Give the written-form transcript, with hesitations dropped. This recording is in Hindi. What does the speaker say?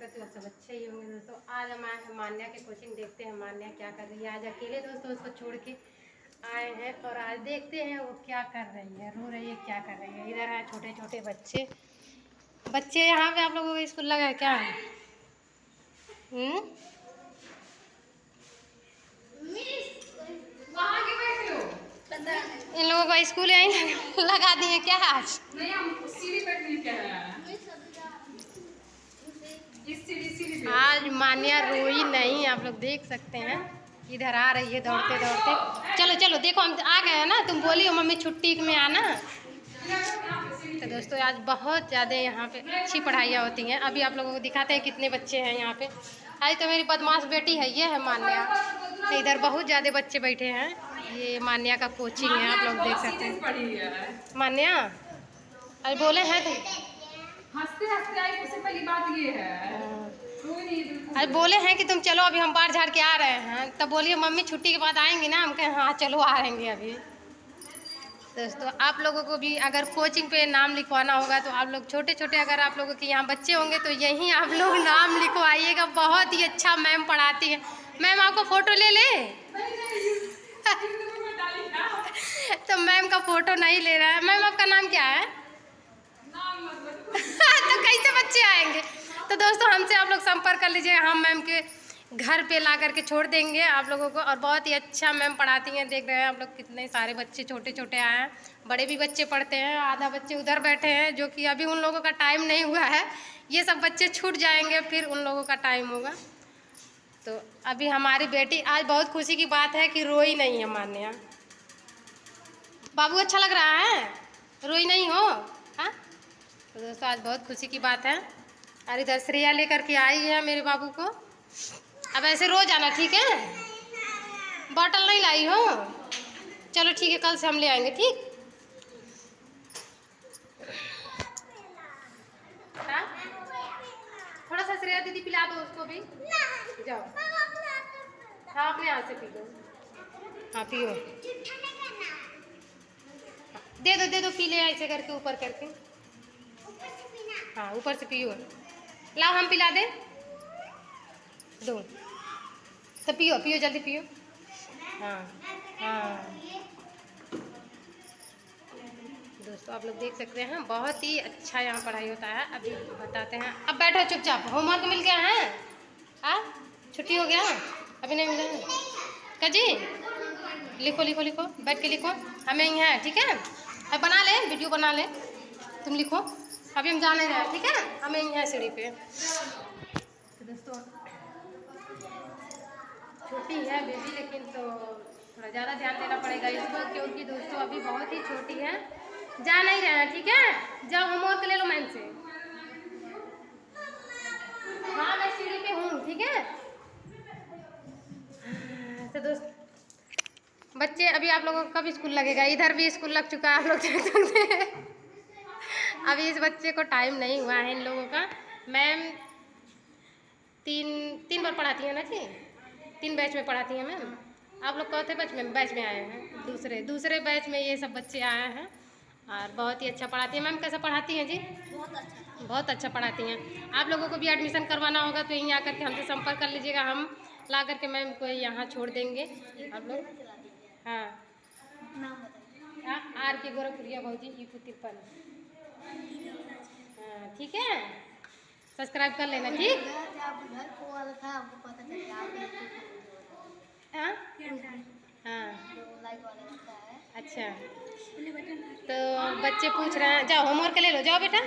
करती हूँ, सब अच्छे ही होंगे दोस्तों। आज हम आए हैं मान्या के कोचिंग, देखते हैं मान्या क्या कर रही है। आज अकेले दोस्तों उसको छोड़ के आए हैं और आज देखते हैं वो क्या कर रही है, रो रही है, क्या कर रही है। इधर है छोटे छोटे बच्चे। बच्चे यहाँ पे आप लोगों को स्कूल लगा है क्या? इन लोगों को स्कूल यहीं लगा दिए क्या आज? नहीं, हम सीढ़ी पे नहीं कह रहे हैं। आज मान्या रोई नहीं, आप लोग देख सकते हैं। इधर आ रही है दौड़ते दौड़ते। चलो चलो देखो हम आ गए हैं ना, तुम बोली हो मम्मी छुट्टी में आना। तो दोस्तों आज बहुत ज़्यादा यहाँ पे अच्छी पढ़ाइयाँ होती हैं। अभी आप लोगों को दिखाते हैं कितने बच्चे हैं यहाँ पे। आज तो मेरी बदमाश बेटी है, ये है मान्या। तो इधर बहुत ज़्यादा बच्चे बैठे हैं। ये मान्या का कोचिंग है, आप लोग देख सकते हैं। मान्या अरे बोले हैं तुम हंसते हंसते आई, सबसे पहली बात ये है। अरे बोले हैं कि तुम चलो अभी हम बाहर झाड़ के आ रहे हैं, तब बोलिए मम्मी छुट्टी के बाद आएंगे ना। हम कहें हाँ चलो आ रहेंगे अभी। दोस्तों आप लोगों को भी अगर कोचिंग पे नाम लिखवाना होगा तो आप लोग छोटे छोटे अगर आप लोगों के यहाँ बच्चे होंगे तो यहीं आप लोग नाम लिखवाइएगा। बहुत ही अच्छा मैम पढ़ाती है। मैम आपको फ़ोटो ले ले तो मैम का फ़ोटो नहीं ले रहा है। मैम आपका नाम क्या है? तो कैसे बच्चे आएंगे? तो दोस्तों हमसे आप लोग संपर्क कर लीजिए, हम मैम के घर पे ला करके छोड़ देंगे आप लोगों को। और बहुत ही अच्छा मैम पढ़ाती हैं। देख रहे हैं आप लोग कितने सारे बच्चे छोटे छोटे आए हैं, बड़े भी बच्चे पढ़ते हैं। आधा बच्चे उधर बैठे हैं जो कि अभी उन लोगों का टाइम नहीं हुआ है। ये सब बच्चे छूट जाएंगे फिर उन लोगों का टाइम होगा। तो अभी हमारी बेटी आज बहुत खुशी की बात है कि रोई नहीं है मान्या। बाबू अच्छा लग रहा है, रोई नहीं हो? हाँ तो दोस्तों आज बहुत खुशी की बात है। और इधर श्रेया लेकर के आई है मेरे बाबू को। अब ऐसे रोज आना ठीक है? बॉटल नहीं लाई हो? चलो ठीक है, कल से हम ले आएंगे ठीक। हाँ थोड़ा सा श्रेया दीदी पिला दो उसको भी। जाओ हाँ अपने हाथ से पी लो। हाँ पियो, दे दो पी ले ऐसे करके ऊपर करके। हाँ ऊपर से पियो। लाओ हम पिला दे दो तो पियो पियो जल्दी पियो। हाँ हाँ दोस्तों आप लोग देख सकते हैं बहुत ही अच्छा यहाँ पढ़ाई होता है। अभी बताते हैं। अब बैठो चुपचाप, होमवर्क मिल गया है? हाँ छुट्टी हो गया अभी नहीं मिला है क्या जी? लिखो लिखो लिखो, बैठ के लिखो। हमें यहाँ है ठीक है? अब बना ले, वीडियो बना ले, तुम लिखो। अभी हम जाने रहे हैं ठीक है? हमें यहाँ है सीढ़ी पे। तो दोस्तों छोटी है बेबी, लेकिन तो थोड़ा ज़्यादा ध्यान देना पड़ेगा इसको, क्योंकि दोस्तों अभी बहुत ही छोटी है। जा नहीं रहे हैं ठीक है? जाओ होमवर्क ले लो मैम से। हाँ मैं सीढ़ी पे हूँ ठीक है? तो दोस्त बच्चे अभी आप लोगों का कब स्कूल लगेगा? इधर भी स्कूल लग चुका है, आप लोग देख सकते हैं। अभी इस बच्चे को टाइम नहीं हुआ है इन लोगों का। मैम तीन बार पढ़ाती है ना जी, 3 बैच में पढ़ाती हैं मैम। आप लोग चौथे बैच में आए हैं, दूसरे बैच में ये सब बच्चे आए हैं। और बहुत ही अच्छा पढ़ाती हैं मैम। कैसा पढ़ाती हैं जी? बहुत अच्छा पढ़ाती हैं। आप लोगों को भी एडमिशन करवाना होगा तो यहीं आकर के हमसे संपर्क कर लीजिएगा, हम ला करके मैम को यहाँ छोड़ देंगे आप लोग। हाँ आर के गोरखपुरिया भाजी ईपू 53। हाँ ठीक है, सब्सक्राइब कर लेना ठीक। हाँ हाँ अच्छा तो बच्चे पूछ रहे हैं, जाओ होमवर्क ले लो, जाओ बेटा।